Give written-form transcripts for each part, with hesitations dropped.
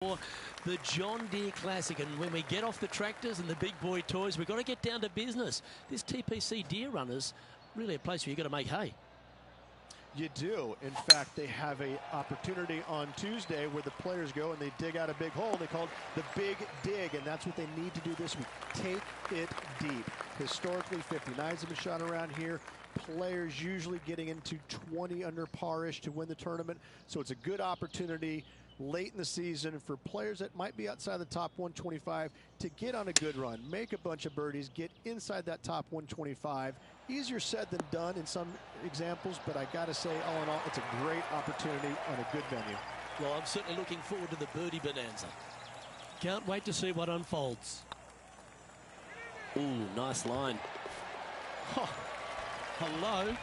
The John Deere Classic, and when we get off the tractors and the big boy toys, we've got to get down to business. This TPC Deere Runners, really a place where you've got to make hay. You do. In fact, they have an opportunity on Tuesday where the players go and they dig out a big hole. They call it the Big Dig, and that's what they need to do this week. Take it deep. Historically, 59s have been shot around here. Players usually getting into 20 under par-ish to win the tournament, so it's a good opportunity late in the season for players that might be outside the top 125 to get on a good run, make a bunch of birdies, get inside that top 125. Easier said than done in some examples, but I got to say, all in all, it's a great opportunity on a good venue. Well, I'm certainly looking forward to the birdie bonanza. Can't wait to see what unfolds. Ooh, nice line. Huh. Hello,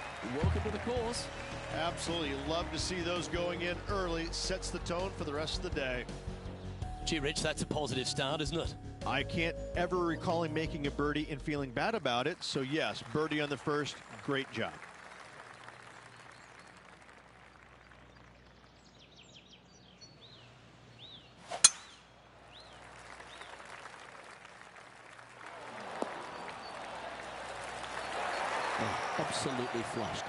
welcome to the course. Absolutely, love to see those going in early. Sets the tone for the rest of the day. Gee, Rich, that's a positive start, isn't it? I can't ever recall him making a birdie and feeling bad about it. So yes, birdie on the first, great job. Absolutely flushed.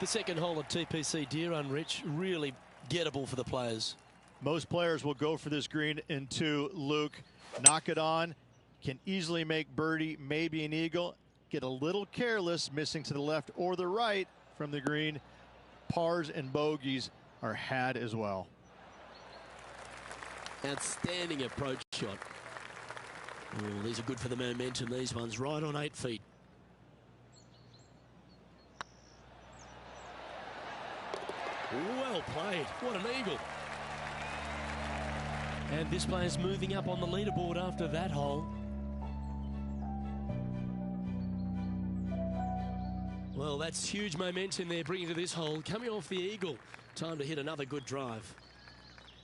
The second hole of TPC Deere Run, Rich, really gettable for the players. Most players will go for this green into Luke. Knock it on. Can easily make birdie, maybe an eagle. Get a little careless, missing to the left or the right from the green. Pars and bogeys are had as well. Outstanding approach shot. Oh, these are good for the momentum, these ones, right on 8 feet. Well played. What an eagle. And this player's moving up on the leaderboard after that hole. Well, that's huge momentum they're bringing to this hole. Coming off the eagle. Time to hit another good drive.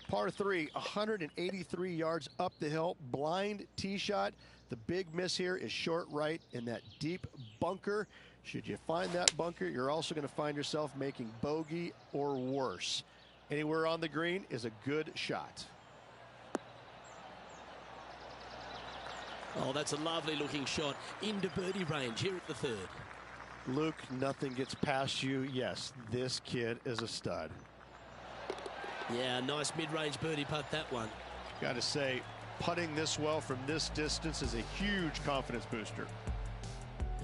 Par 3, 183 yards up the hill. Blind tee shot. The big miss here is short right in that deep bunker. Should you find that bunker, you're also going to find yourself making bogey or worse. Anywhere on the green is a good shot. Oh, that's a lovely looking shot into birdie range here at the third. Luke, nothing gets past you. Yes, this kid is a stud. Yeah, nice mid-range birdie putt, that one. Got to say, putting this well from this distance is a huge confidence booster.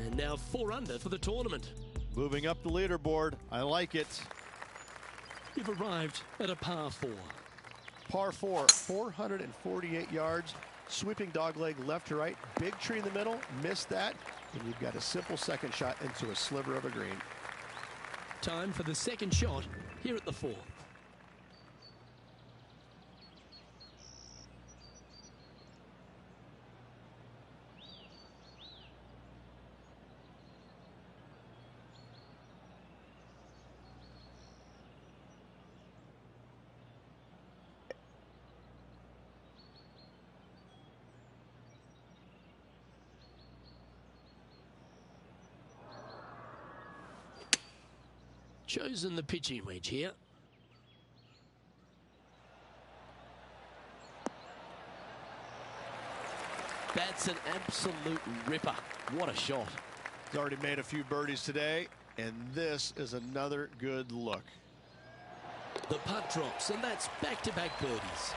And now 4 under for the tournament. Moving up the leaderboard. I like it. You've arrived at a par 4. Par 4, 448 yards. Sweeping dogleg left to right. Big tree in the middle. Missed that. And you've got a simple second shot into a sliver of a green. Time for the second shot here at the 4th. Chosen the pitching wedge here. That's an absolute ripper. What a shot. He's already made a few birdies today, and this is another good look. The putt drops, and that's back-to-back birdies.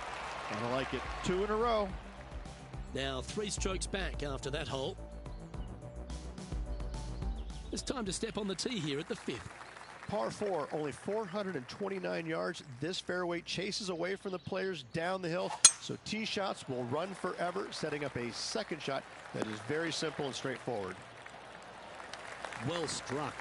I like it. 2 in a row. Now 3 strokes back after that hole. It's time to step on the tee here at the 5th. Par 4, only 429 yards. This fairway chases away from the players down the hill, so tee shots will run forever, setting up a second shot that is very simple and straightforward. Well struck.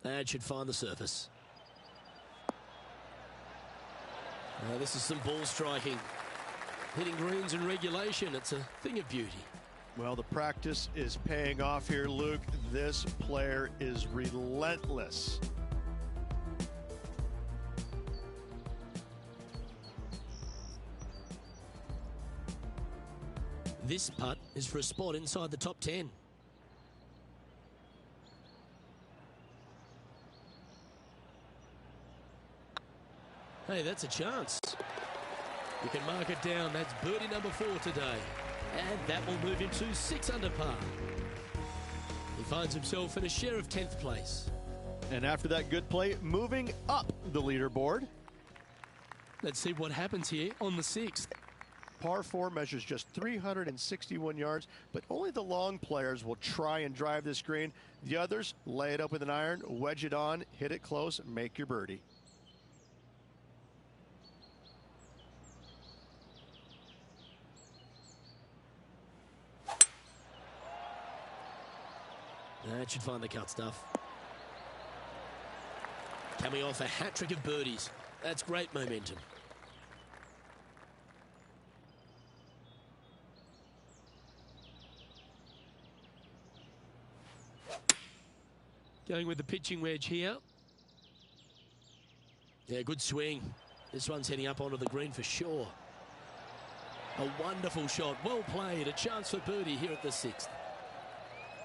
That should find the surface. This is some ball striking. Hitting greens in regulation, it's a thing of beauty. Well, the practice is paying off here, Luke. This player is relentless. This putt is for a spot inside the top 10. Hey, that's a chance. You can mark it down. That's birdie number 4 today. And that will move him to 6 under par. He finds himself in a share of 10th place. And after that good play, moving up the leaderboard. Let's see what happens here on the 6th. Par 4 measures just 361 yards, but only the long players will try and drive this green. The others lay it up with an iron, wedge it on, hit it close, make your birdie. That should find the cut stuff. Coming off a hat-trick of birdies. That's great momentum. Going with the pitching wedge here. Yeah, good swing. This one's heading up onto the green for sure. A wonderful shot. Well played. A chance for birdie here at the 6th.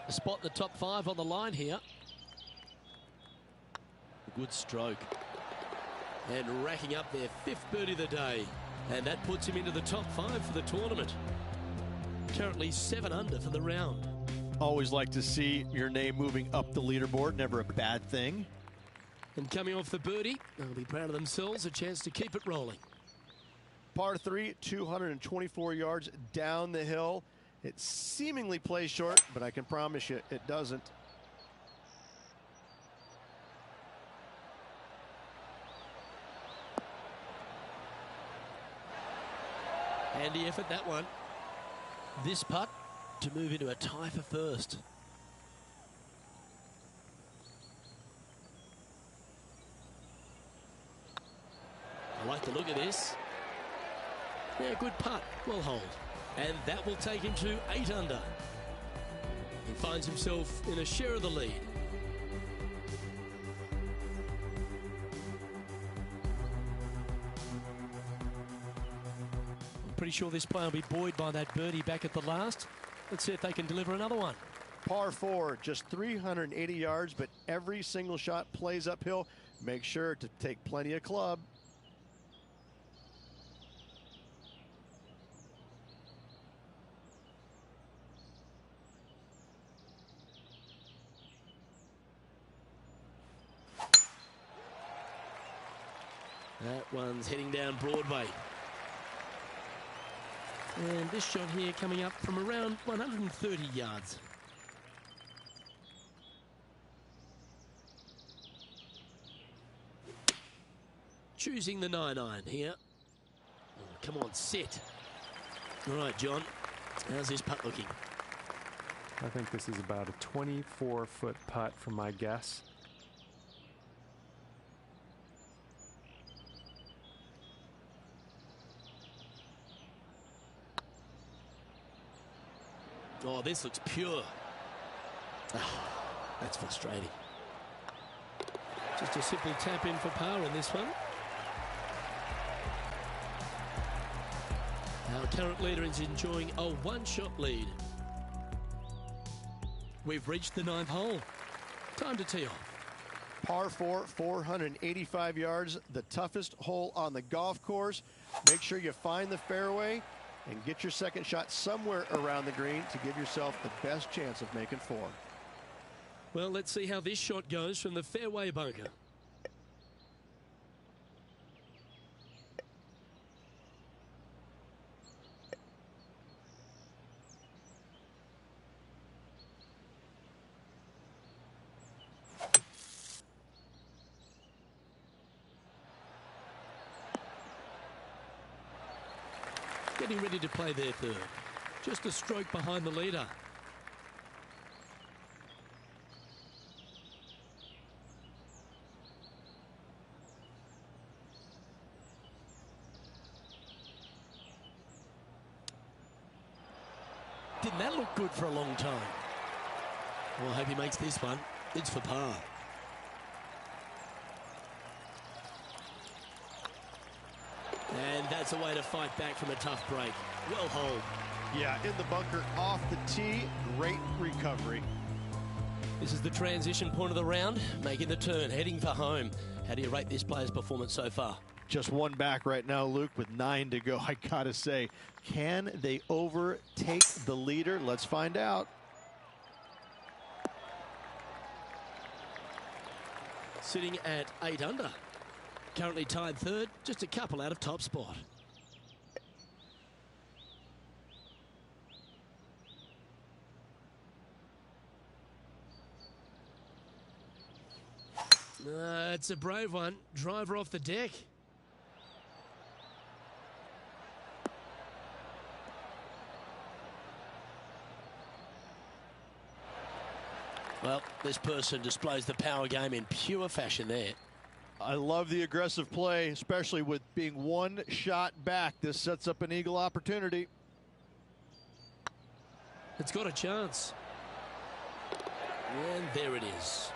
A spot in the top 5 on the line here. A good stroke. And racking up their 5th birdie of the day. And that puts him into the top 5 for the tournament. Currently 7 under for the round. Always like to see your name moving up the leaderboard. Never a bad thing. And coming off the birdie, they'll be proud of themselves. A chance to keep it rolling. Par 3, 224 yards down the hill. It seemingly plays short, but I can promise you it doesn't. Handy effort, that one. This putt to move into a tie for first. I like the look of this. Yeah, good putt. Well hold. And that will take him to 8 under. He finds himself in a share of the lead. I'm pretty sure this player will be buoyed by that birdie back at the last. Let's see if they can deliver another one. Par 4, just 380 yards, but every single shot plays uphill. Make sure to take plenty of club. That one's heading down Broadway. And this shot here coming up from around 130 yards. Choosing the 9-iron here. Oh, come on, sit. All right, John. How's this putt looking? I think this is about a 24-foot putt from my guess. Oh, this looks pure. Oh, that's frustrating. Just a simple tap in for par on this one. Our current leader is enjoying a one-shot lead. We've reached the 9th hole. Time to tee off. Par 4, 485 yards, the toughest hole on the golf course. Make sure you find the fairway and get your second shot somewhere around the green to give yourself the best chance of making 4. Well, let's see how this shot goes from the fairway bunker. Getting ready to play their 3rd. Just a stroke behind the leader. didn't that look good for a long time? Well, I hope he makes this one. It's for par. And that's a way to fight back from a tough break. Well holed. Yeah, in the bunker, off the tee, great recovery. This is the transition point of the round, making the turn, heading for home. How do you rate this player's performance so far? Just one back right now, Luke, with 9 to go. I gotta say, can they overtake the leader? Let's find out. Sitting at 8 under. Currently tied third, just a couple out of top spot. It's a brave one. Driver off the deck. Well, this person displays the power game in pure fashion there. I love the aggressive play, especially with being one shot back. This sets up an eagle opportunity. It's got a chance. And there it is.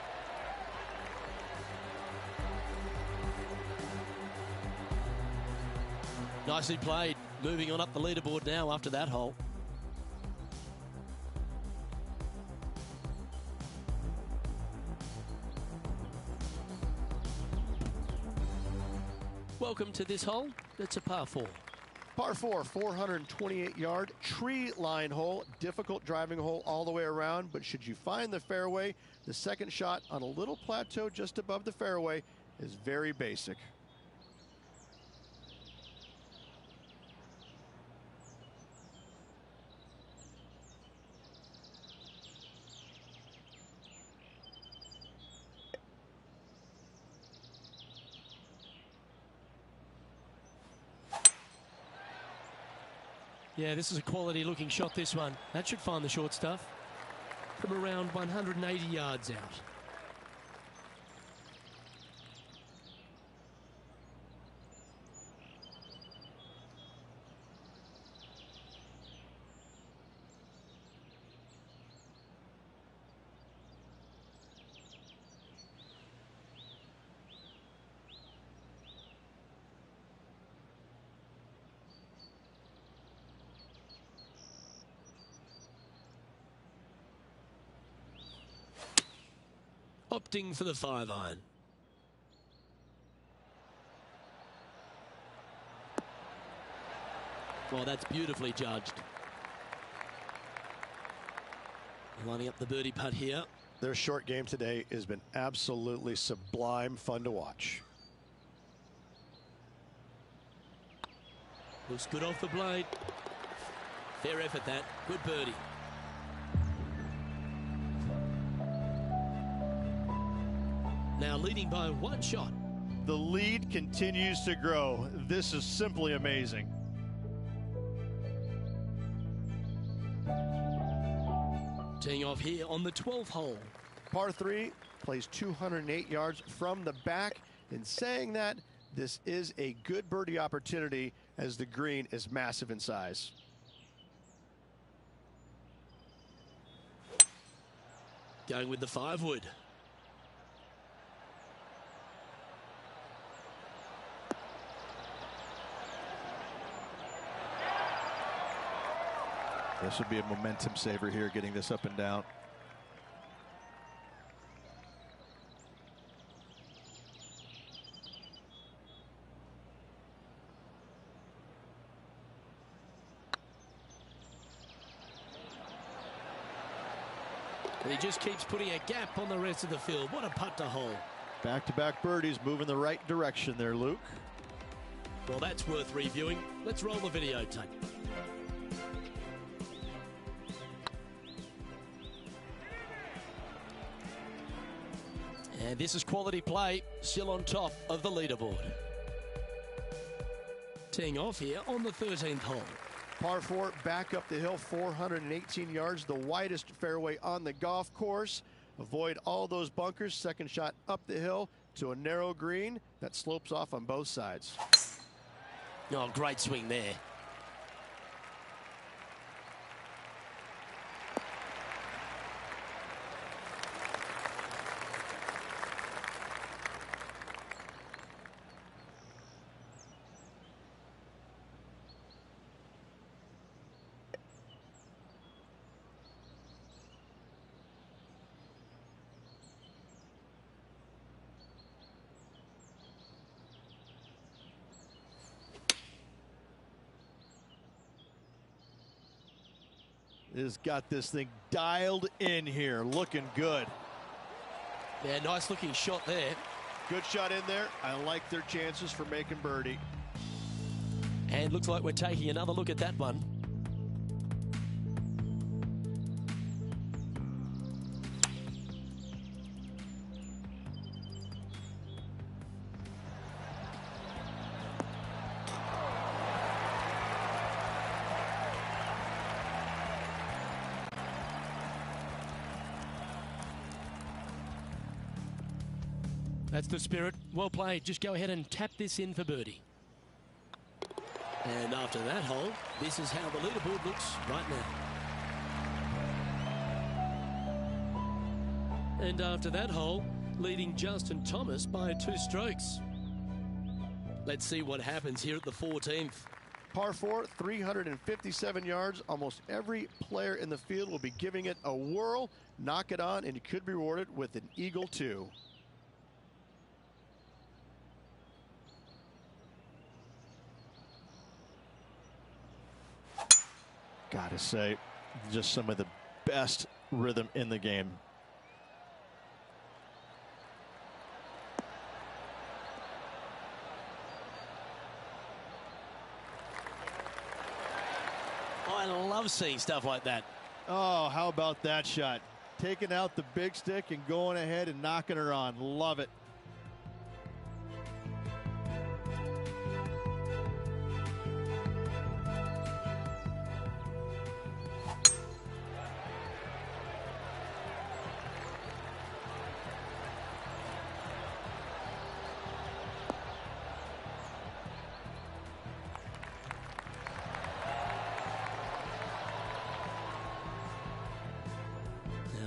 Nicely played. Moving on up the leaderboard now after that hole. Welcome to this hole. It's a par 4. Par 4, 428-yard tree line hole. Difficult driving hole all the way around, but should you find the fairway, the second shot on a little plateau just above the fairway is very basic. Yeah, this is a quality looking shot, this one. That should find the short stuff from around 180 yards out. Opting for the 5-iron. Well, that's beautifully judged. Lining up the birdie putt here. Their short game today has been absolutely sublime fun to watch. Looks good off the blade. Fair effort that. Good birdie. Now leading by one shot. The lead continues to grow. This is simply amazing. Teeing off here on the 12th hole. Par 3 plays 208 yards from the back. In saying that, this is a good birdie opportunity as the green is massive in size. Going with the 5-wood. This would be a momentum saver here, getting this up and down. And he just keeps putting a gap on the rest of the field. What a putt to hole. Back-to-back birdies, moving the right direction there, Luke. Well, that's worth reviewing. Let's roll the videotape. And this is quality play, still on top of the leaderboard. Teeing off here on the 13th hole. Par 4, back up the hill, 418 yards, the widest fairway on the golf course. Avoid all those bunkers. Second shot up the hill to a narrow green that slopes off on both sides. Oh, great swing there. has got this thing dialed in here. Looking good. Yeah, nice looking shot there. Good shot in there. I like their chances for making birdie. And looks like we're taking another look at that one. That's the spirit. Well played. Just go ahead and tap this in for birdie. And after that hole, this is how the leaderboard looks right now. And after that hole, leading Justin Thomas by 2 strokes. Let's see what happens here at the 14th. Par 4, 357 yards. Almost every player in the field will be giving it a whirl. Knock it on, and you could be rewarded with an eagle too. Gotta say, just some of the best rhythm in the game. I love seeing stuff like that. Oh, how about that shot? Taking out the big stick and going ahead and knocking her on. Love it.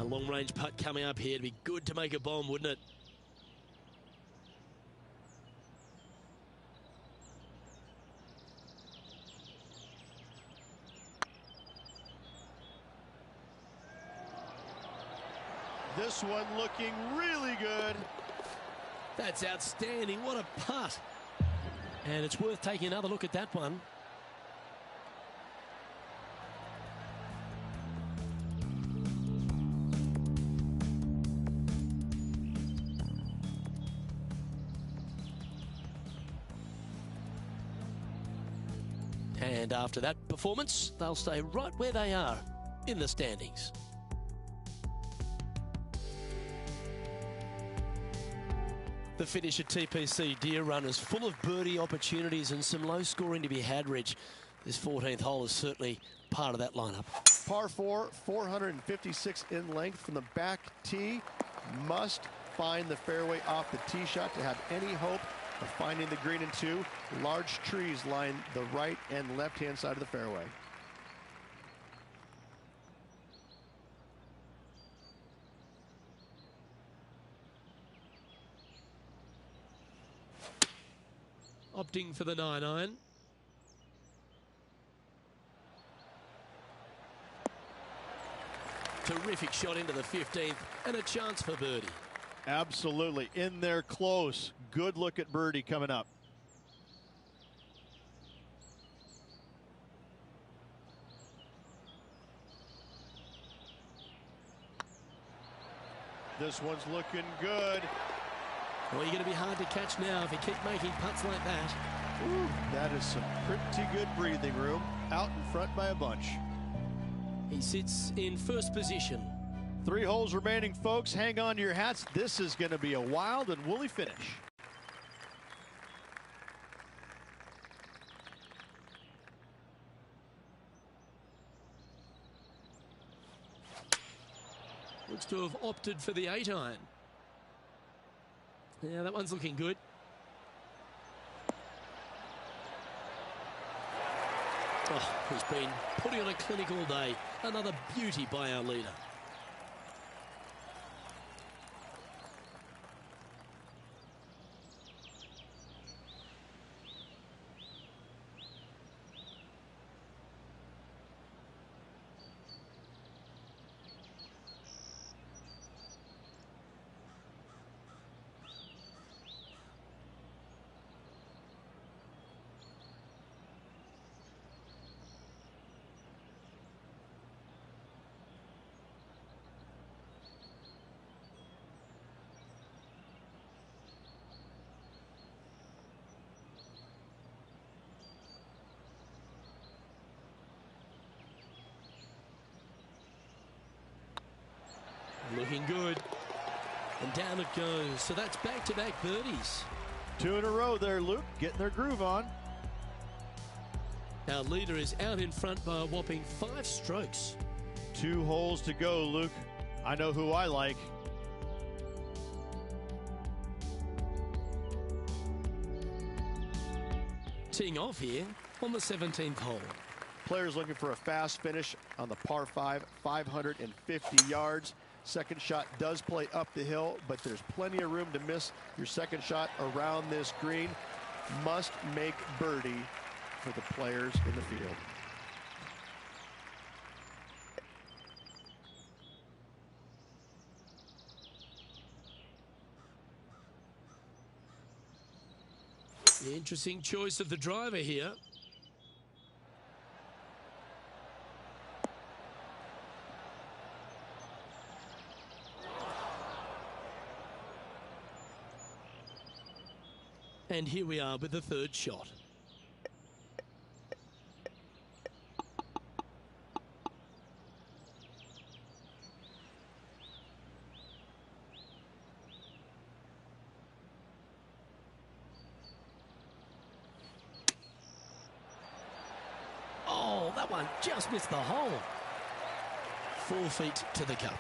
Long-range putt coming up here. It'd be good to make a bomb, wouldn't it? This one looking really good. That's outstanding. What a putt. And it's worth taking another look at that one. And after that performance, they'll stay right where they are in the standings. The finish at TPC Deer Run is full of birdie opportunities and some low scoring to be had, Rich. This 14th hole is certainly part of that lineup. Par 4, 456 in length from the back tee. Must find the fairway off the tee shot to have any hope of finding the green in 2. Large trees line the right and left-hand side of the fairway. Opting for the 9-iron. Terrific shot into the 15th and a chance for birdie. Absolutely. In there close. Good look at birdie coming up. This one's looking good. Well, you're going to be hard to catch now if you keep making putts like that. Ooh, that is some pretty good breathing room. Out in front by a bunch. He sits in first position. 3 holes remaining, folks. Hang on to your hats. This is going to be a wild and woolly finish. Looks to have opted for the 8-iron. Yeah, that one's looking good. Oh, he's been putting on a clinic all day. Another beauty by our leader. Looking good. And down it goes. So that's back-to-back birdies. 2 in a row there, Luke, getting their groove on. Our leader is out in front by a whopping 5 strokes. 2 holes to go, Luke. I know who I like. Teeing off here on the 17th hole. Players looking for a fast finish on the par 5, 550 yards. Second shot does play up the hill, but there's plenty of room to miss your second shot around this green. Must make birdie for the players in the field. Interesting choice of the driver here. And here we are with the third shot. Oh, that one just missed the hole. 4 feet to the cup.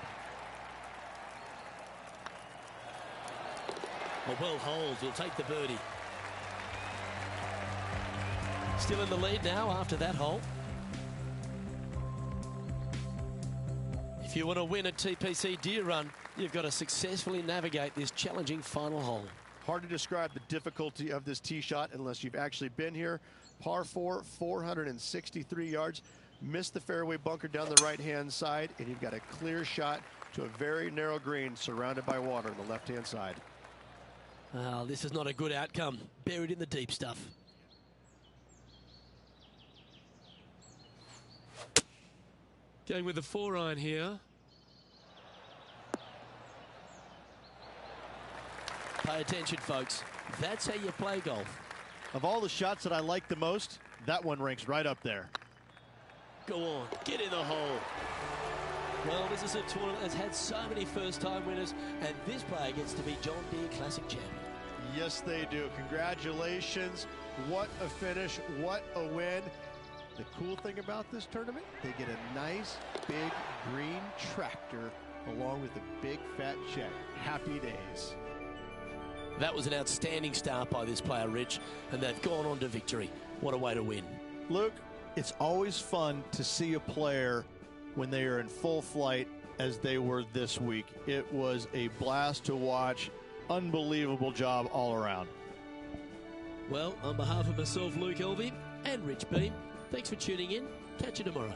A well holed will take the birdie. Still in the lead now after that hole. If you want to win a TPC Deer Run, you've got to successfully navigate this challenging final hole. Hard to describe the difficulty of this tee shot unless you've actually been here. Par 4, 463 yards. Missed the fairway bunker down the right-hand side, and you've got a clear shot to a very narrow green surrounded by water on the left-hand side. Oh, this is not a good outcome. Buried in the deep stuff. Going with the 4-iron here. Pay attention, folks. That's how you play golf. Of all the shots that I like the most, that one ranks right up there. Go on, get in the hole. Well, this is a tournament that's had so many first-time winners, and this player gets to be John Deere Classic champion. Yes, they do. Congratulations. What a finish. What a win. The cool thing about this tournament, they get a nice, big, green tractor along with a big, fat check. Happy days. That was an outstanding start by this player, Rich, and they've gone on to victory. What a way to win. Luke, it's always fun to see a player when they are in full flight as they were this week. It was a blast to watch. Unbelievable job all around. Well, on behalf of myself, Luke Elvey, and Rich Beam, thanks for tuning in. Catch you tomorrow.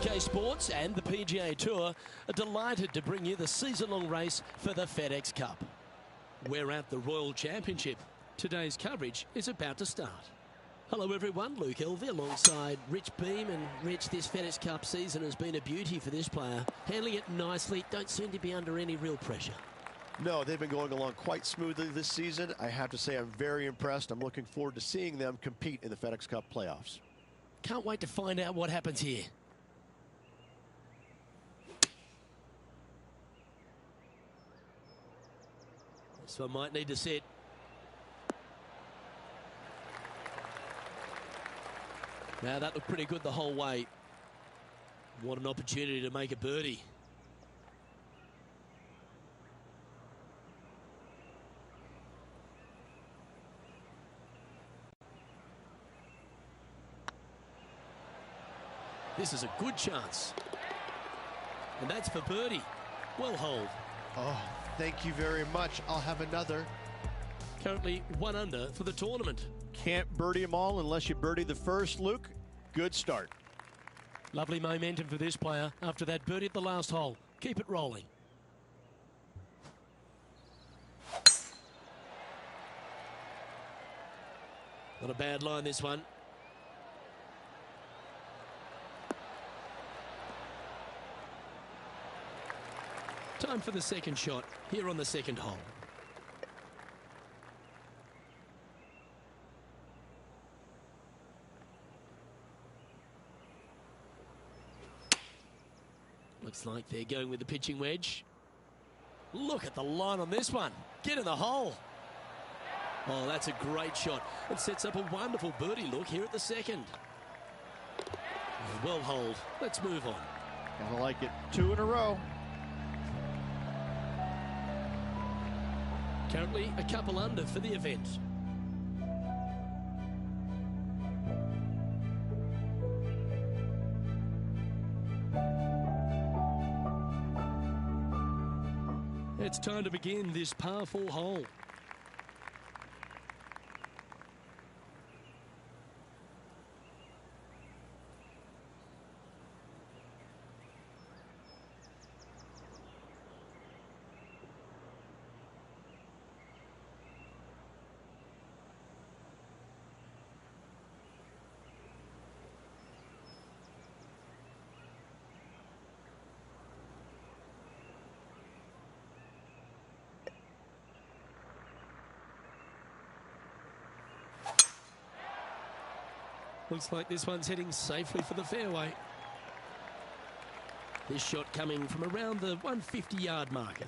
UK Sports and the PGA Tour are delighted to bring you the season-long race for the FedEx Cup. We're at the Royal Championship. Today's coverage is about to start. Hello everyone, Luke Elvey alongside Rich Beam. And Rich, this FedEx Cup season has been a beauty for this player. Handling it nicely, don't seem to be under any real pressure. No, they've been going along quite smoothly this season. I have to say I'm very impressed. I'm looking forward to seeing them compete in the FedEx Cup playoffs. Can't wait to find out what happens here. This one might need to sit. Now that looked pretty good the whole way. What an opportunity to make a birdie. This is a good chance. And that's for birdie. Well holed. Oh, thank you very much. I'll have another. Currently 1 under for the tournament. Can't birdie them all unless you birdie the first, Luke. Good start. Lovely momentum for this player after that birdie at the last hole. Keep it rolling. Not a bad line, this one. Time for the second shot here on the second hole. Looks like they're going with the pitching wedge. Look at the line on this one. Get in the hole. Oh, that's a great shot. It sets up a wonderful birdie look here at the second. Well holed. Let's move on. Gotta like it. 2 in a row. Currently a couple under for the event. It's time to begin this par 4 hole. Looks like this one's heading safely for the fairway. This shot coming from around the 150-yard marker.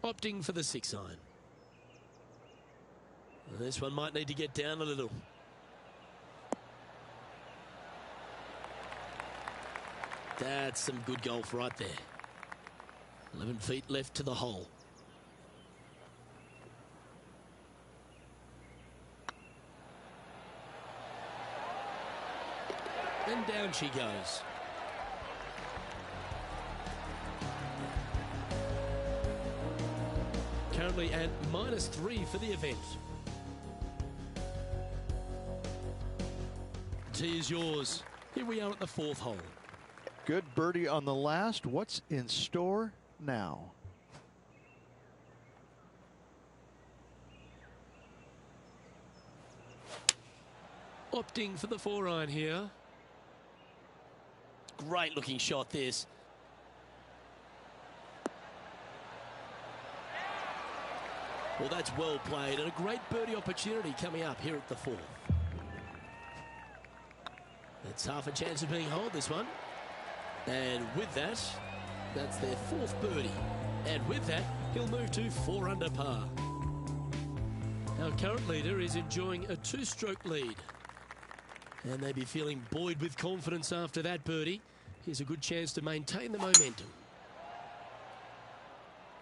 Opting for the 6-iron. This one might need to get down a little. That's some good golf right there. 11 feet left to the hole. And down she goes. Currently at -3 for the event. The tee is yours. Here we are at the 4th hole. Good birdie on the last. What's in store now? Opting for the 4-iron here. Great looking shot this. Well, that's well played and a great birdie opportunity coming up here at the 4th. It's half a chance of being holed, this one. And with that, that's their 4th birdie. And with that, he'll move to 4 under par. Our current leader is enjoying a 2-stroke lead. And they'd be feeling buoyed with confidence after that birdie. Here's a good chance to maintain the momentum.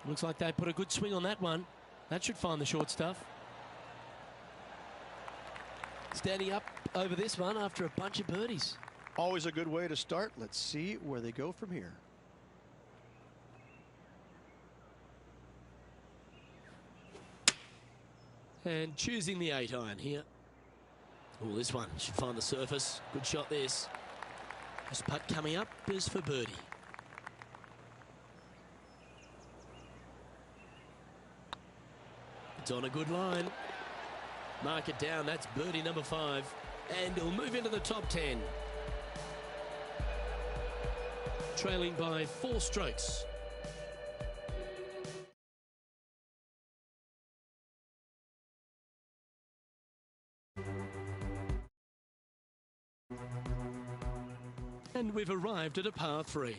Looks like they put a good swing on that one. That should find the short stuff. Standing up over this one after a bunch of birdies. Always a good way to start. Let's see where they go from here. And choosing the 8-iron here. Oh, this one should find the surface. Good shot this. This putt coming up is for birdie. It's on a good line. Mark it down. That's birdie number 5. And he'll move into the top 10. Trailing by 4 strokes. And we've arrived at a par 3.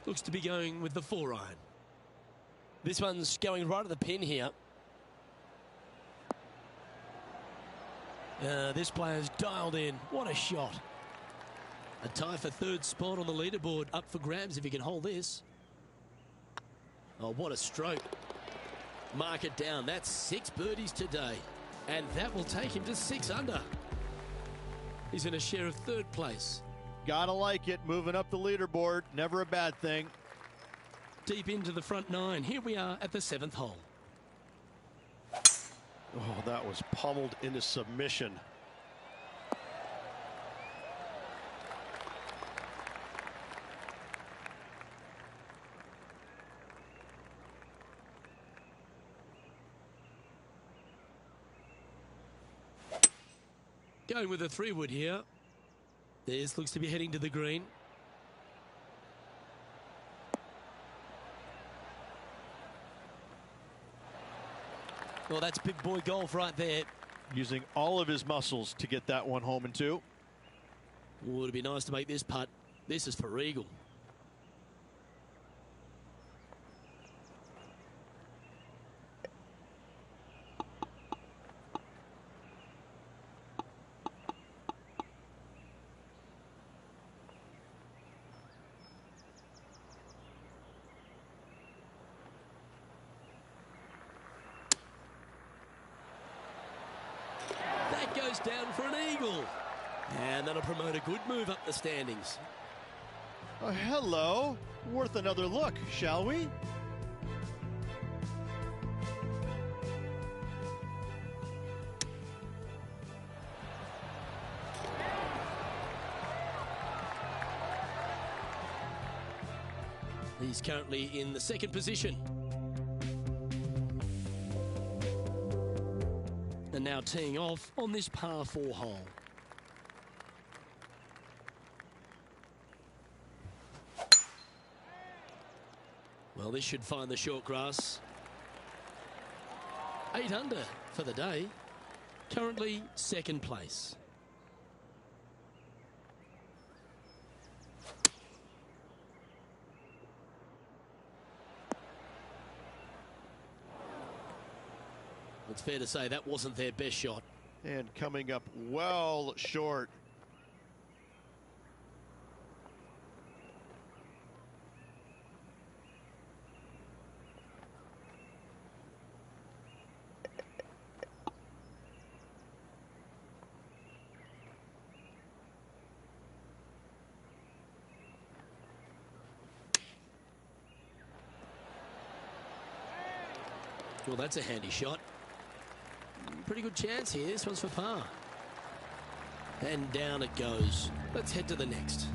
Looks to be going with the 4-iron. This one's going right at the pin here. This player's dialed in. What a shot. A tie for 3rd spot on the leaderboard. Up for grabs if he can hold this. Oh, what a stroke. Mark it down. That's 6 birdies today. And that will take him to 6 under. He's in a share of 3rd place. Gotta like it, moving up the leaderboard. Never a bad thing. Deep into the front 9. Here we are at the 7th hole. Oh, that was pummeled into submission. Going with a 3-wood here. This looks to be heading to the green. Well, that's big boy golf right there. Using all of his muscles to get that one home in 2. Oh, it'd be nice to make this putt. This is for eagle. Goes down for an eagle. And that'll promote a good move up the standings. Oh, hello. Worth another look, shall we? He's currently in the 2nd position. And now teeing off on this par 4 hole. Well, this should find the short grass. 8 under for the day. Currently 2nd place. It's fair to say that wasn't their best shot. And coming up well short. Well, that's a handy shot. Pretty good chance here. This one's for par. And down it goes. Let's head to the next.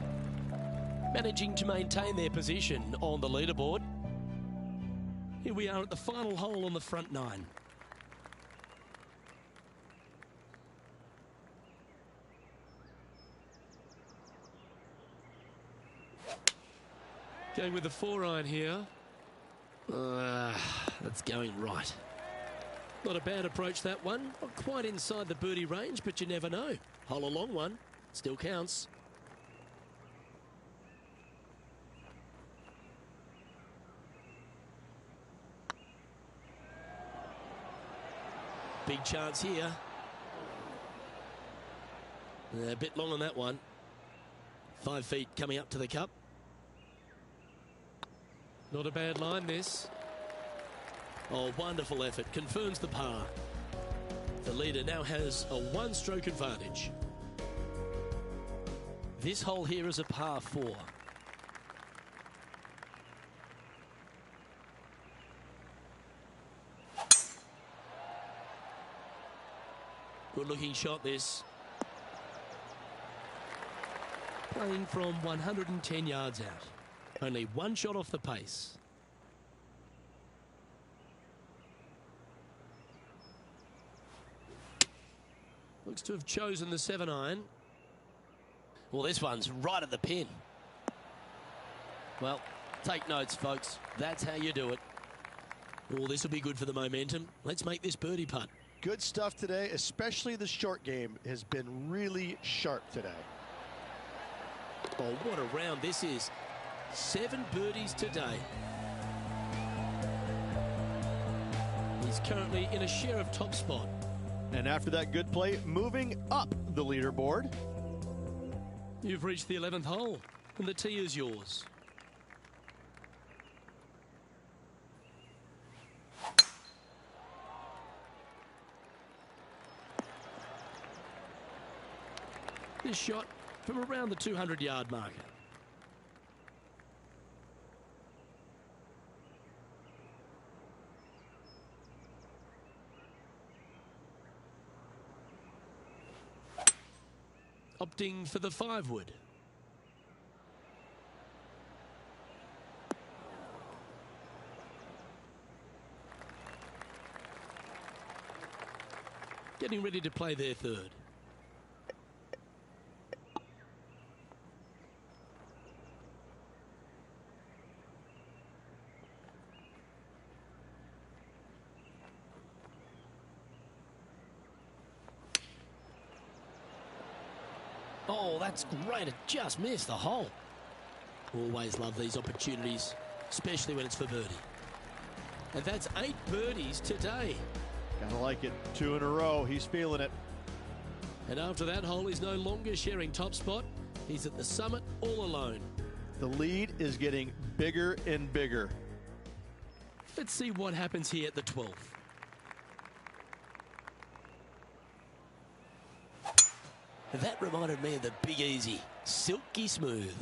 Managing to maintain their position on the leaderboard. Here we are at the final hole on the front 9. Going with the 4-iron here. That's going right. Not a bad approach, that one. Not quite inside the birdie range, but you never know. Hole a long one. Still counts. Big chance here. A bit long on that one. 5 feet coming up to the cup. Not a bad line, this. Oh, wonderful effort. Confirms the par. The leader now has a 1-stroke advantage. This hole here is a par 4. Good looking shot this. Playing from 110 yards out. Only one shot off the pace. Looks to have chosen the 7-iron. Well, this one's right at the pin. Well, take notes, folks. That's how you do it. Oh, this will be good for the momentum. Let's make this birdie putt. Good stuff today, especially the short game has been really sharp today. Oh, what a round this is. 7 birdies today. He's currently in a share of top spot. And after that good play, moving up the leaderboard. You've reached the 11th hole, and the tee is yours. This shot from around the 200-yard marker. Opting for the 5-wood. Getting ready to play their 3rd. Oh, that's great. It just missed the hole. Always love these opportunities, especially when it's for birdie. And that's 8 birdies today. Gotta like it. 2 in a row. He's feeling it. And after that hole, he's no longer sharing top spot. He's at the summit all alone. The lead is getting bigger and bigger. Let's see what happens here at the 12th. That reminded me of the Big Easy. Silky smooth.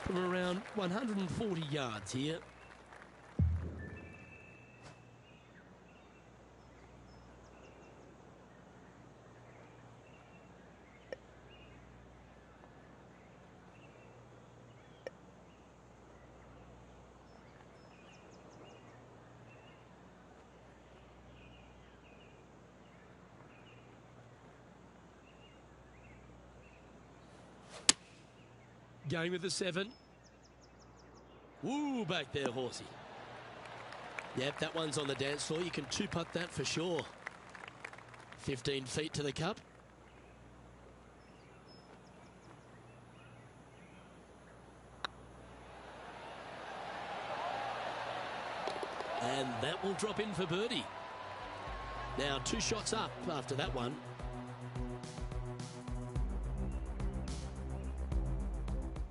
From around 140 yards here. Going with the 7. Woo, back there, horsey. Yep, that one's on the dance floor. You can 2-putt that for sure. 15 feet to the cup. And that will drop in for birdie. Now 2 shots up after that one.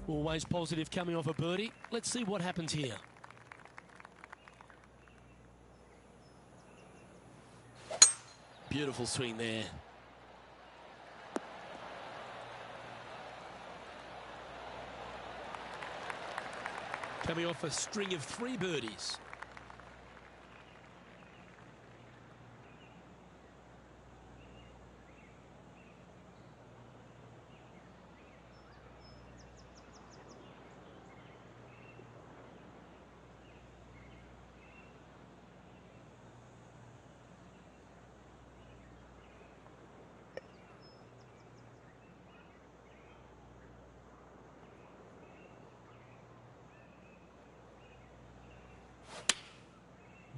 Always positive coming off a birdie. Let's see what happens here. Beautiful swing there. Coming off a string of 3 birdies.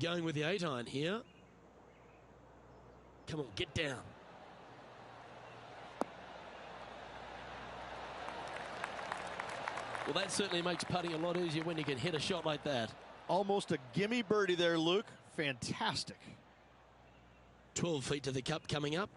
Going with the 8-iron here. Come on, get down. Well, that certainly makes putting a lot easier when you can hit a shot like that. Almost a gimme birdie there, Luke. Fantastic. 12 feet to the cup coming up.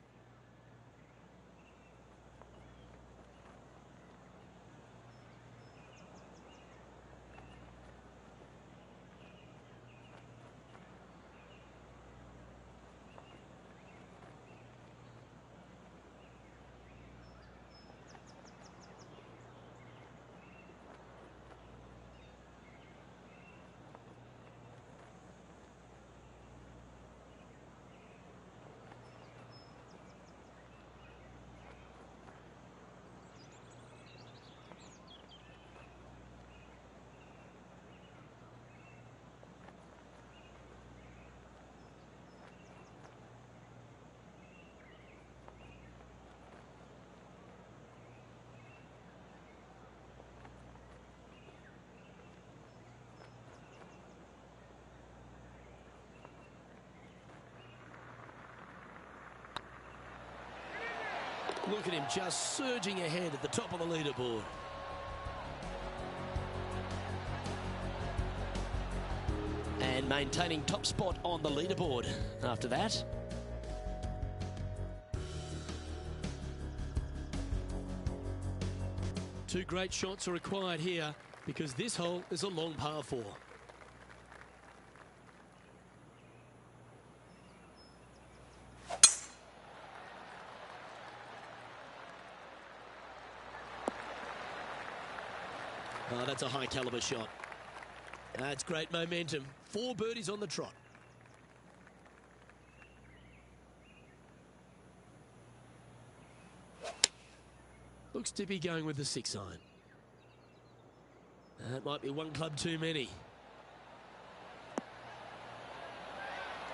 Look at him just surging ahead at the top of the leaderboard. And maintaining top spot on the leaderboard after that. Two great shots are required here because this hole is a long par 4. Oh, that's a high caliber shot. That's great momentum. 4 birdies on the trot. Looks to be going with the 6-iron. That might be one club too many.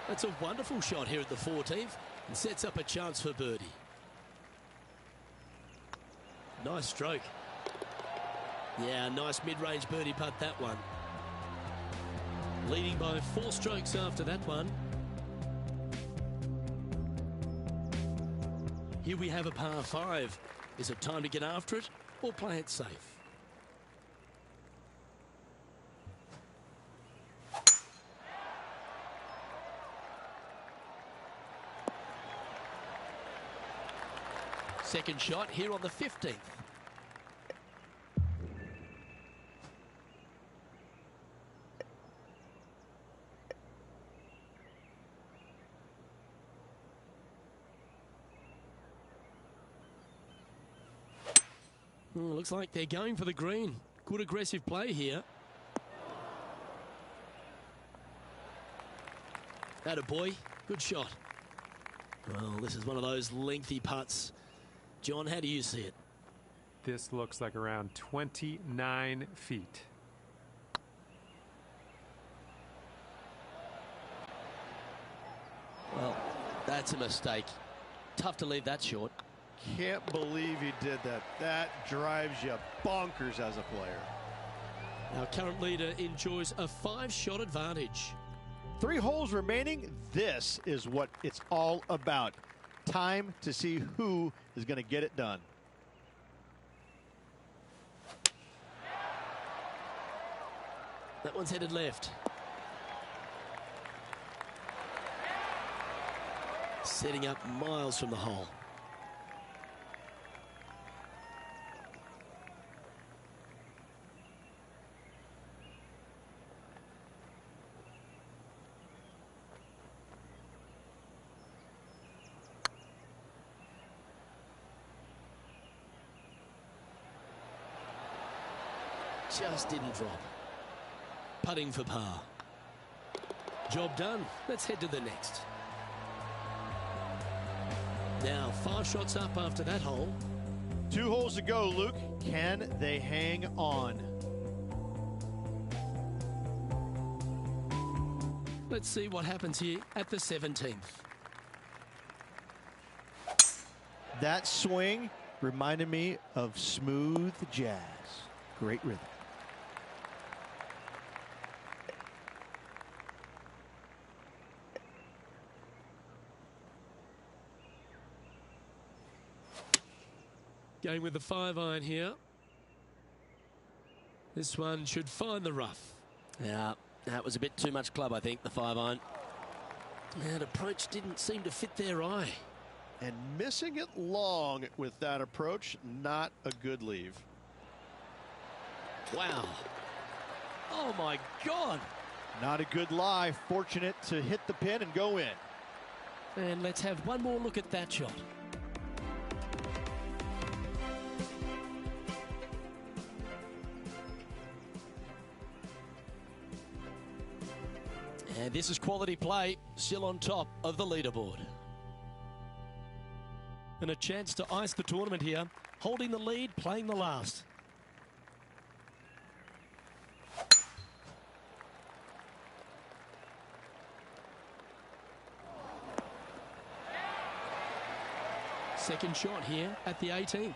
That's a wonderful shot here at the 14th and sets up a chance for birdie. Nice stroke. Yeah, nice mid-range birdie putt, that one. Leading by 4 strokes after that one. Here we have a par 5. Is it time to get after it or play it safe? Second shot here on the 15th. Looks like they're going for the green. Good aggressive play here. Attaboy, good shot. Well, this is one of those lengthy putts. John, how do you see it? This looks like around 29 feet. Well, that's a mistake. Tough to leave that short. Can't believe he did that. That drives you bonkers as a player. Our current leader enjoys a 5-shot advantage. 3 holes remaining. This is what it's all about. Time to see who is going to get it done. That one's headed left. Setting up miles from the hole. Just didn't drop. Putting for par. Job done. Let's head to the next. Now 5 shots up after that hole. 2 holes to go, Luke. Can they hang on? Let's see what happens here at the 17th. That swing reminded me of smooth jazz. Great rhythm. Going with the 5-iron here. This one should find the rough. Yeah, that was a bit too much club, I think, the 5-iron. That approach didn't seem to fit their eye. And missing it long with that approach, not a good leave. Wow. Oh, my God. Not a good lie. Fortunate to hit the pin and go in. And let's have one more look at that shot. And this is quality play, still on top of the leaderboard. And a chance to ice the tournament here, holding the lead, playing the last. Second shot here at the 18th.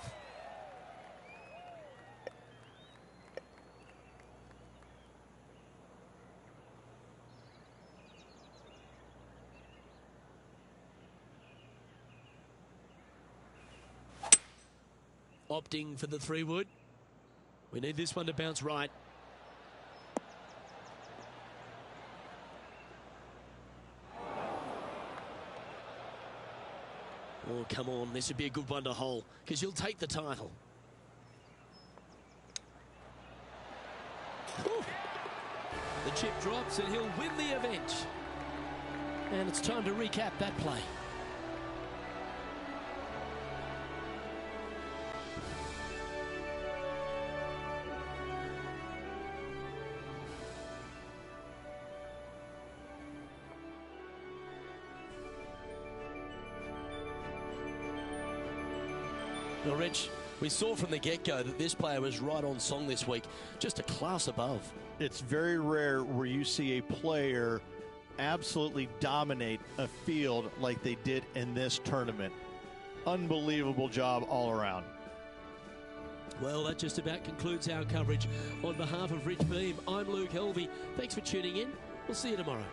opting for the 3-wood. We need this one to bounce right. Oh, come on. This would be a good one to hole because you'll take the title. Ooh. The chip drops and he'll win the event. And it's time to recap that play. Well, Rich, we saw from the get-go that this player was right on song this week, just a class above. It's very rare where you see a player absolutely dominate a field like they did in this tournament. Unbelievable job all around. Well, that just about concludes our coverage. On behalf of Rich Beam, I'm Luke Helvey. Thanks for tuning in. We'll see you tomorrow.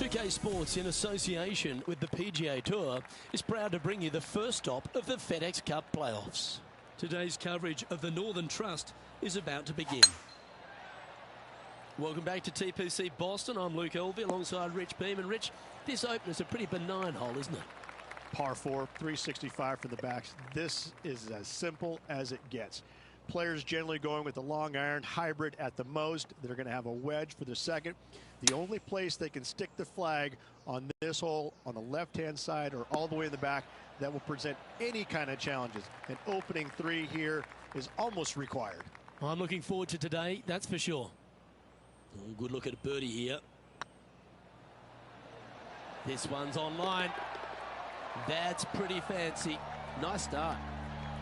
UK Sports, in association with the PGA Tour, is proud to bring you the first stop of the FedEx Cup playoffs. Today's coverage of the Northern Trust is about to begin. Welcome back to TPC Boston. I'm Luke Helvey alongside Rich Beam. And Rich, this opener's a pretty benign hole, isn't it? Par 4, 365 for the backs. This is as simple as it gets. Players generally going with the long iron hybrid at the most. They're going to have a wedge for the second. The only place they can stick the flag on this hole on the left-hand side or all the way in the back that will present any kind of challenges. An opening 3 here is almost required. I'm looking forward to today, that's for sure. Oh, good look at a birdie here. This one's online. That's pretty fancy. Nice start.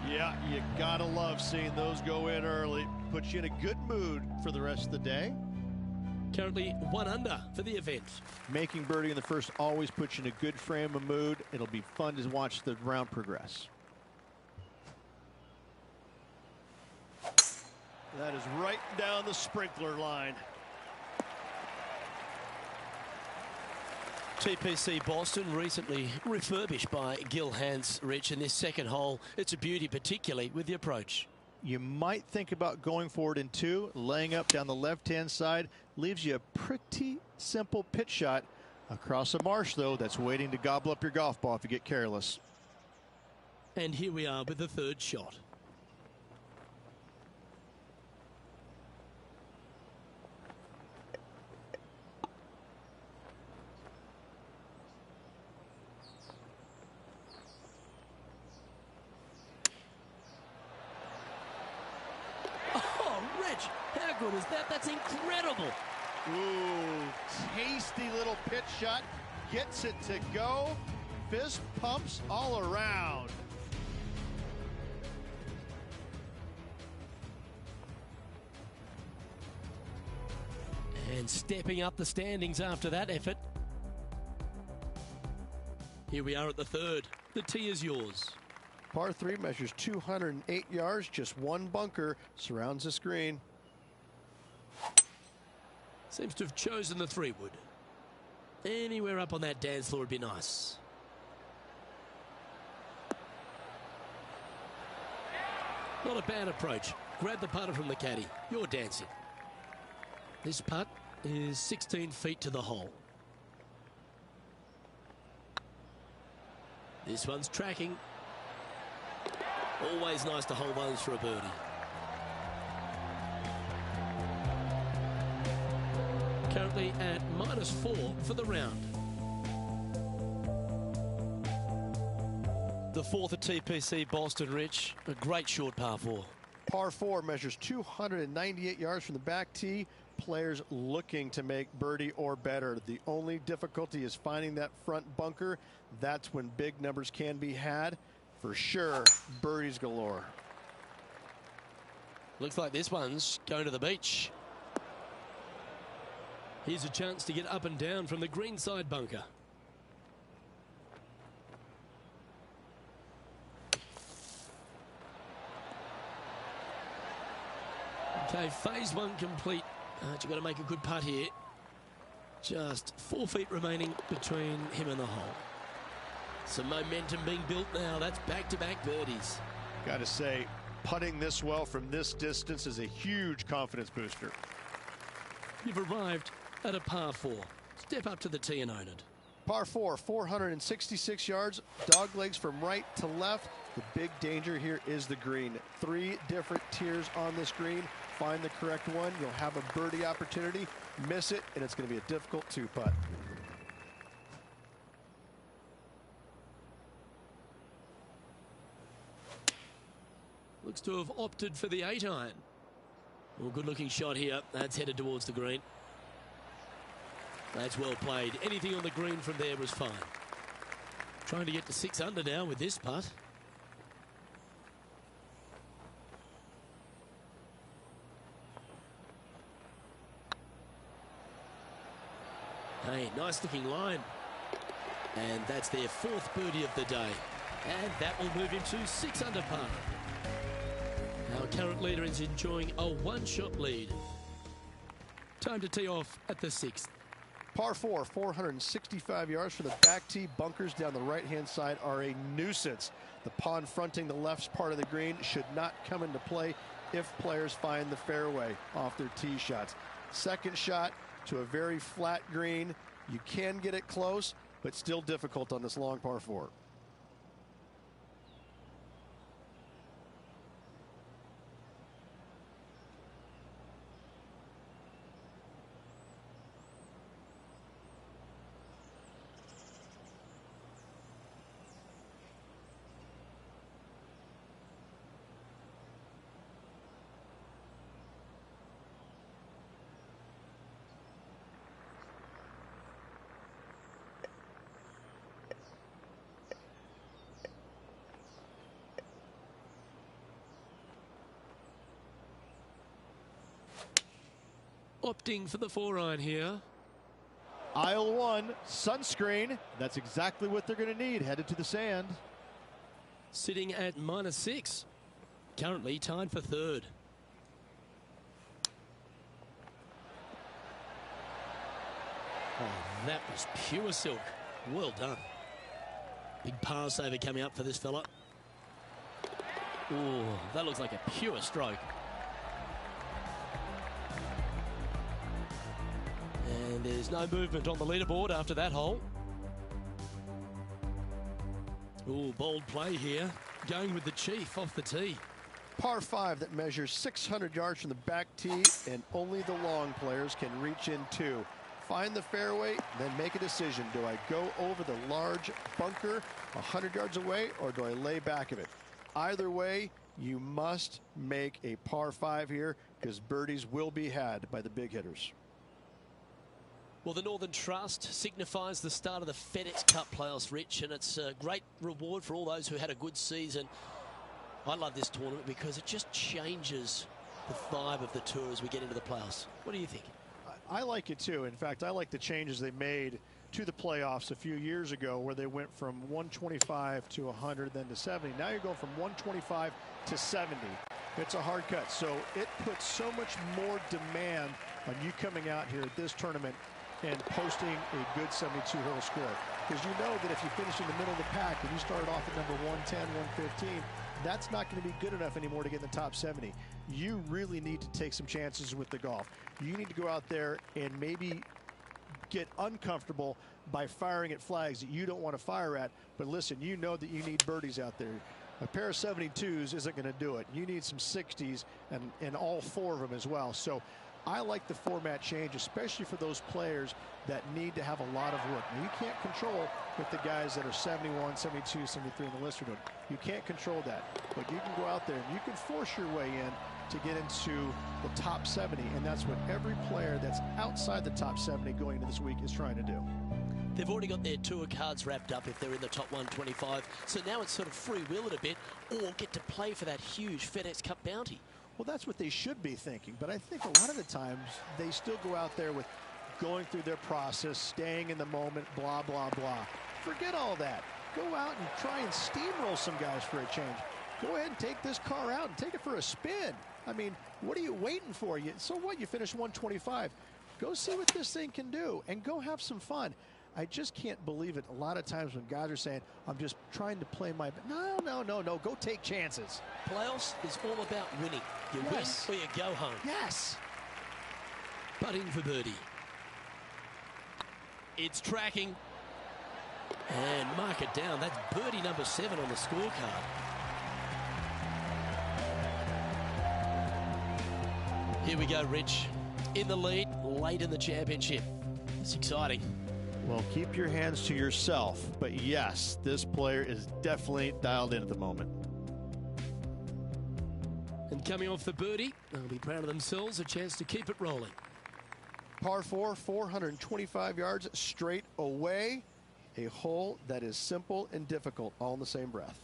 Yeah, you gotta love seeing those go in early. Puts you in a good mood for the rest of the day. Currently 1 under for the event. Making birdie in the first always puts you in a good frame of mood. It'll be fun to watch the round progress. That is right down the sprinkler line. TPC Boston recently refurbished by Gil Hans, Rich, in this second hole. It's a beauty, particularly with the approach. You might think about going forward in 2, laying up down the left-hand side. Leaves you a pretty simple pitch shot across a marsh, though, that's waiting to gobble up your golf ball if you get careless. And here we are with the 3rd shot. How good is that? That's incredible. Ooh, tasty little pitch shot. Gets it to go. Fist pumps all around. And stepping up the standings after that effort. Here we are at the 3rd. The tee is yours. Par 3 measures 208 yards. Just 1 bunker surrounds the screen. Seems to have chosen the 3-wood. Anywhere up on that dance floor would be nice. Not a bad approach. Grab the putter from the caddy. You're dancing. This putt is 16 feet to the hole. This one's tracking. Always nice to hold those for a birdie. Currently at -4 for the round. The 4th at TPC Boston, Rich. A great short par 4. Par 4 measures 298 yards from the back tee. Players looking to make birdie or better. The only difficulty is finding that front bunker. That's when big numbers can be had. For sure, birdies galore. Looks like this one's going to the beach. Here's a chance to get up and down from the greenside bunker. Okay, phase 1 complete. You've got to make a good putt here. Just 4 feet remaining between him and the hole. Some momentum being built now. That's back-to-back birdies. Got to say, putting this well from this distance is a huge confidence booster. You've arrived at a par 4. Step up to the tee and own it. Par 4, 466 yards, dog legs from right to left. The big danger here is the green. 3 different tiers on this green. Find the correct one. You'll have a birdie opportunity. Miss it, and it's going to be a difficult 2-putt. Looks to have opted for the 8-iron. Well, good-looking shot here. That's headed towards the green. That's well played. Anything on the green from there was fine. Trying to get to 6 under now with this putt. Hey, nice looking line. And that's their 4th birdie of the day. And that will move him to 6 under par. Our current leader is enjoying a 1-shot lead. Time to tee off at the 6th. Par 4, 465 yards from the back tee. Bunkers down the right-hand side are a nuisance. The pond fronting the left part of the green should not come into play if players find the fairway off their tee shots. Second shot to a very flat green. You can get it close, but still difficult on this long par 4. Opting for the 4-iron here. Aisle 1, sunscreen. That's exactly what they're going to need, headed to the sand. Sitting at -6. Currently tied for 3rd. Oh, that was pure silk. Well done. Big par saver coming up for this fella. Oh, that looks like a pure stroke. And there's no movement on the leaderboard after that hole. Oh, bold play here. Going with the chief off the tee. Par 5 that measures 600 yards from the back tee, and only the long players can reach in two. Find the fairway, then make a decision. Do I go over the large bunker 100 yards away, or do I lay back of it? Either way, you must make a par 5 here, because birdies will be had by the big hitters. Well, the Northern Trust signifies the start of the FedEx Cup playoffs, Rich, and it's a great reward for all those who had a good season. I love this tournament because it just changes the vibe of the tour as we get into the playoffs. What do you think? I like it too. In fact, I like the changes they made to the playoffs a few years ago, where they went from 125 to 100, then to 70. Now you're going from 125 to 70. It's a hard cut. So it puts so much more demand on you coming out here at this tournament and posting a good 72-hole score. Because you know that if you finish in the middle of the pack and you started off at number 110, 115, that's not going to be good enough anymore to get in the top 70. You really need to take some chances with the golf. You need to go out there and maybe get uncomfortable by firing at flags that you don't want to fire at. But listen, you know that you need birdies out there. A pair of 72s isn't going to do it. You need some 60s and all 4 of them as well. So I like the format change, especially for those players that need to have a lot of work. Now, you can't control with the guys that are 71, 72, 73 in the list are doing. You can't control that, but you can go out there and you can force your way in to get into the top 70, and that's what every player that's outside the top 70 going into this week is trying to do. They've already got their tour cards wrapped up if they're in the top 125, so now it's sort of freewheel it a bit, or get to play for that huge FedEx Cup bounty. Well, that's what they should be thinking, but I think a lot of the times they still go out there with going through their process, staying in the moment, blah, blah, blah. Forget all that. Go out and try and steamroll some guys for a change. Go ahead and take this car out and take it for a spin. I mean, what are you waiting for? So what? You finish 125. Go see what this thing can do and go have some fun. I just can't believe it a lot of times when guys are saying, I'm just trying to play my... No. Go take chances. Playoffs is all about winning. You win or you go home. Yes. Putting for birdie. It's tracking. And mark it down. That's birdie number 7 on the scorecard. Here we go, Rich. In the lead, late in the championship. It's exciting. Well, keep your hands to yourself. But yes, this player is definitely dialed in at the moment. And coming off the birdie, they'll be proud of themselves. A chance to keep it rolling. Par 4, 425 yards straight away. A hole that is simple and difficult all in the same breath.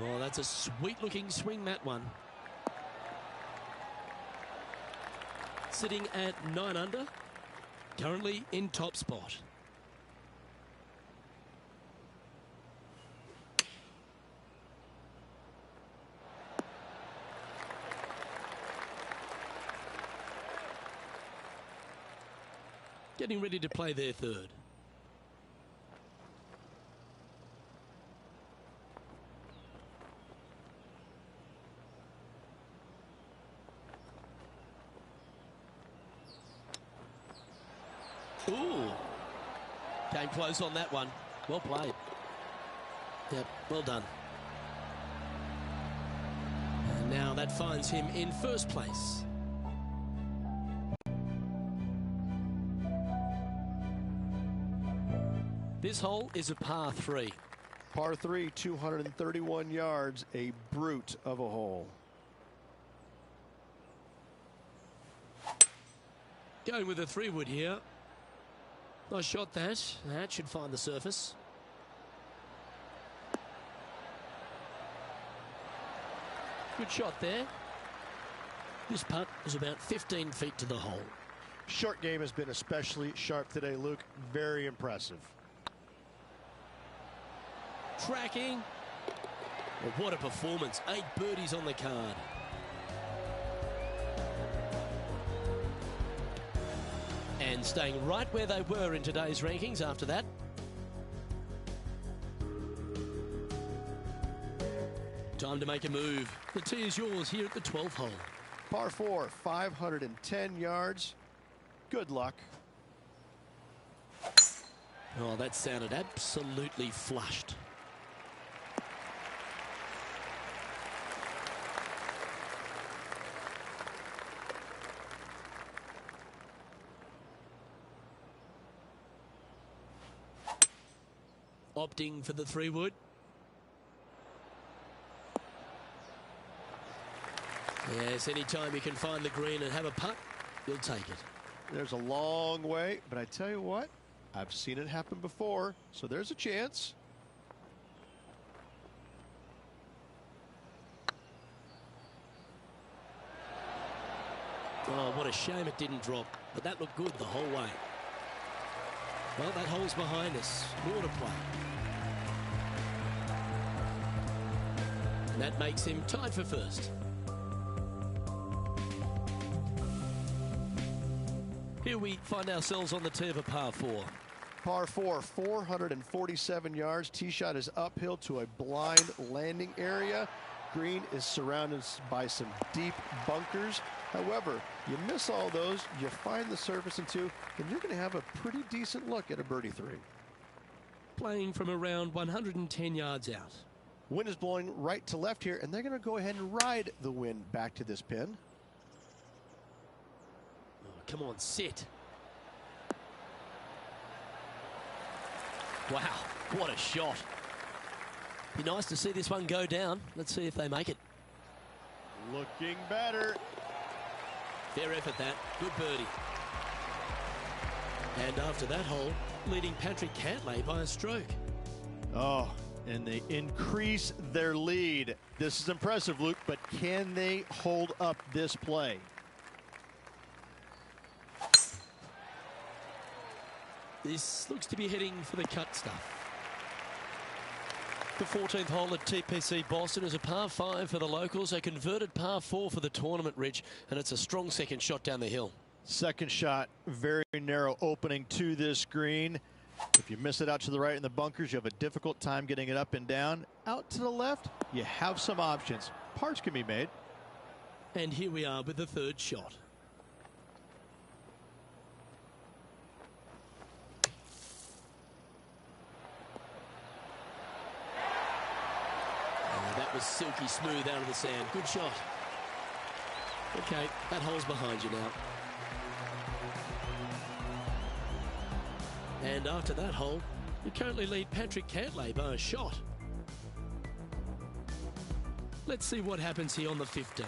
Oh, that's a sweet-looking swing, that one. Sitting at 9 under, currently in top spot. Getting ready to play their third. Ooh, came close on that one. Well played. Yep, well done. And now that finds him in first place. This hole is a par 3. Par 3, 231 yards, a brute of a hole. Going with a 3-wood here. Nice shot that. That should find the surface. Good shot there. This putt was about 15 feet to the hole. Short game has been especially sharp today, Luke. Very impressive. Tracking. Well, what a performance. 8 birdies on the card. And staying right where they were in today's rankings after that. Time to make a move. The tee is yours here at the 12th hole. Par 4, 510 yards. Good luck. Oh, that sounded absolutely flushed. Opting for the 3-wood. Yes, anytime you can find the green and have a putt, you'll take it. There's a long way, but I tell you what, I've seen it happen before, so there's a chance. Oh, what a shame it didn't drop, but that looked good the whole way. Well, that hole's behind us. More to play. And that makes him tied for first. Here we find ourselves on the tee of a par 4. Par 4, 447 yards. Tee shot is uphill to a blind landing area. Green is surrounded by some deep bunkers. However, you miss all those, you find the surface in 2, and you're going to have a pretty decent look at a birdie 3. Playing from around 110 yards out. Wind is blowing right to left here, and they're going to go ahead and ride the wind back to this pin. Oh, come on, sit. Wow, what a shot. Be nice to see this one go down. Let's see if they make it. Looking better. Fair effort that. Good birdie. And after that hole, leading Patrick Cantlay by a stroke. Oh, and they increase their lead. This is impressive, Luke, but can they hold up this play? This looks to be heading for the cut stuff. The 14th hole at TPC Boston is a par 5 for the locals, a converted par 4 for the tournament, Rich, and it's a strong second shot down the hill. Second shot, very narrow opening to this green. If you miss it out to the right in the bunkers, you have a difficult time getting it up and down. Out to the left, you have some options. Pars can be made. And here we are with the third shot. That was silky smooth out of the sand. Good shot. Okay, that hole's behind you now. And after that hole, you currently lead Patrick Cantlay by a shot. Let's see what happens here on the 15th.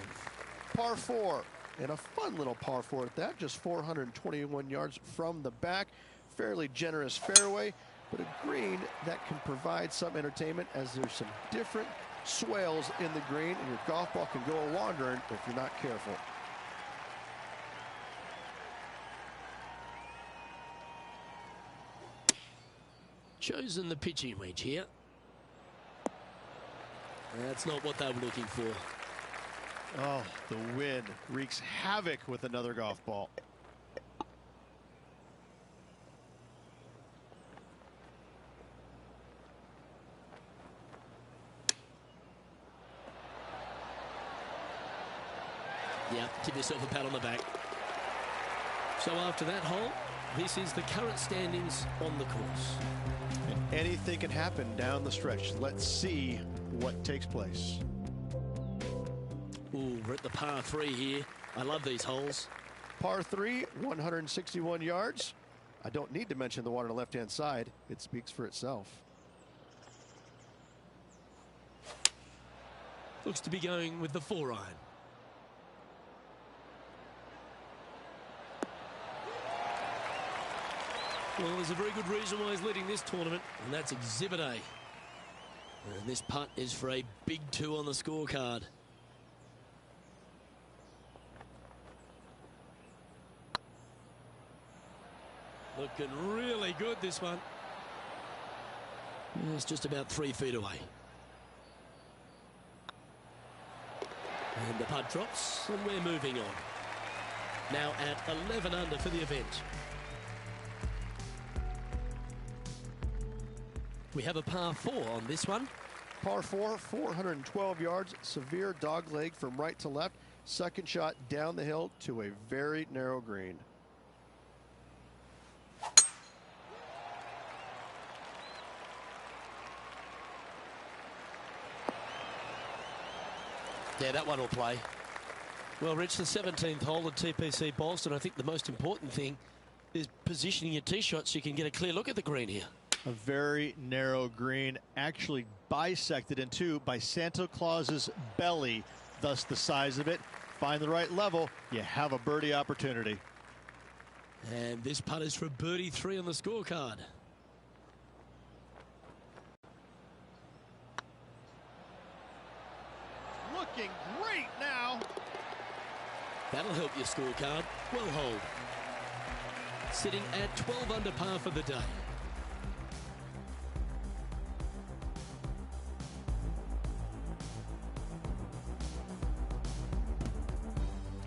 Par 4, and a fun little par 4 at that, just 421 yards from the back. Fairly generous fairway, but a green that can provide some entertainment as there's some different swales in the green, and your golf ball can go wandering if you're not careful. Chosen the pitching wedge here. That's not what they were looking for. Oh, the wind wreaks havoc with another golf ball. Yeah, give yourself a pat on the back. So after that hole, this is the current standings on the course. And anything can happen down the stretch. Let's see what takes place. Ooh, we're at the par 3 here. I love these holes. Par 3, 161 yards. I don't need to mention the one on the left-hand side. It speaks for itself. Looks to be going with the 4-iron. Well, there's a very good reason why he's leading this tournament, and that's Exhibit A. And this putt is for a big 2 on the scorecard. Looking really good, this one. It's just about 3 feet away. And the putt drops, and we're moving on. Now at 11 under for the event. We have a par 4 on this one. Par 4, 412 yards, severe dog leg from right to left. Second shot down the hill to a very narrow green. Yeah, that one will play. Well, Rich, the 17th hole at TPC Boston. I think the most important thing is positioning your tee shot so you can get a clear look at the green here. A very narrow green, actually bisected in two by Santa Claus's belly, thus the size of it. Find the right level, you have a birdie opportunity. And this putt is for birdie 3 on the scorecard. Looking great now. That'll help your scorecard. Well hold. Sitting at 12 under par for the day.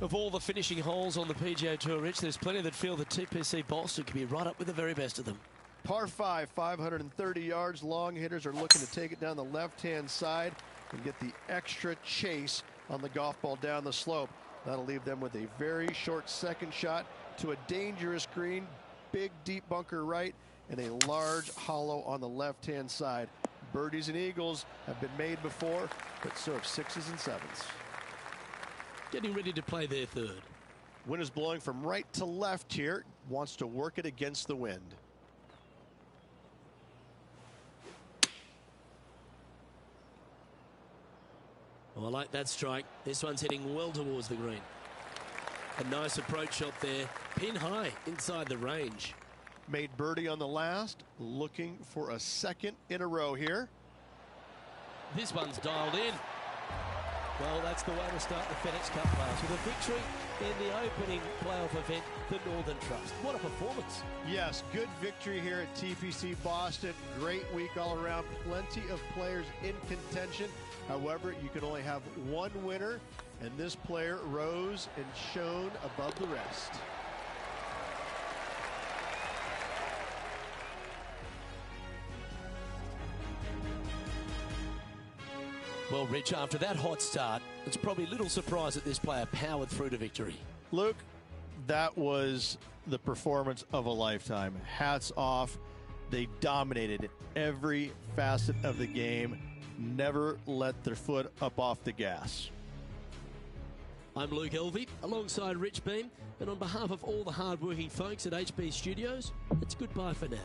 Of all the finishing holes on the PGA Tour, Rich, there's plenty that feel that TPC Boston could be right up with the very best of them. Par 5, 530 yards. Long hitters are looking to take it down the left-hand side and get the extra chase on the golf ball down the slope. That'll leave them with a very short second shot to a dangerous green, big deep bunker right, and a large hollow on the left-hand side. Birdies and eagles have been made before, but so have 6s and 7s. Getting ready to play their 3rd. Wind is blowing from right to left here. Wants to work it against the wind. Oh, I like that strike. This one's heading well towards the green. A nice approach shot there. Pin high inside the range. Made birdie on the last. Looking for a second in a row here. This one's dialed in. Well, that's the way to start the FedEx Cup Class with a victory in the opening playoff event, the Northern Trust. What a performance. Yes, good victory here at TPC Boston. Great week all around. Plenty of players in contention. However, you can only have one winner, and this player rose and shone above the rest. Well, Rich, after that hot start, it's probably little surprise that this player powered through to victory. Luke, that was the performance of a lifetime. Hats off. They dominated every facet of the game. Never let their foot up off the gas. I'm Luke Elvey, alongside Rich Beam, and on behalf of all the hard-working folks at HB Studios, it's goodbye for now.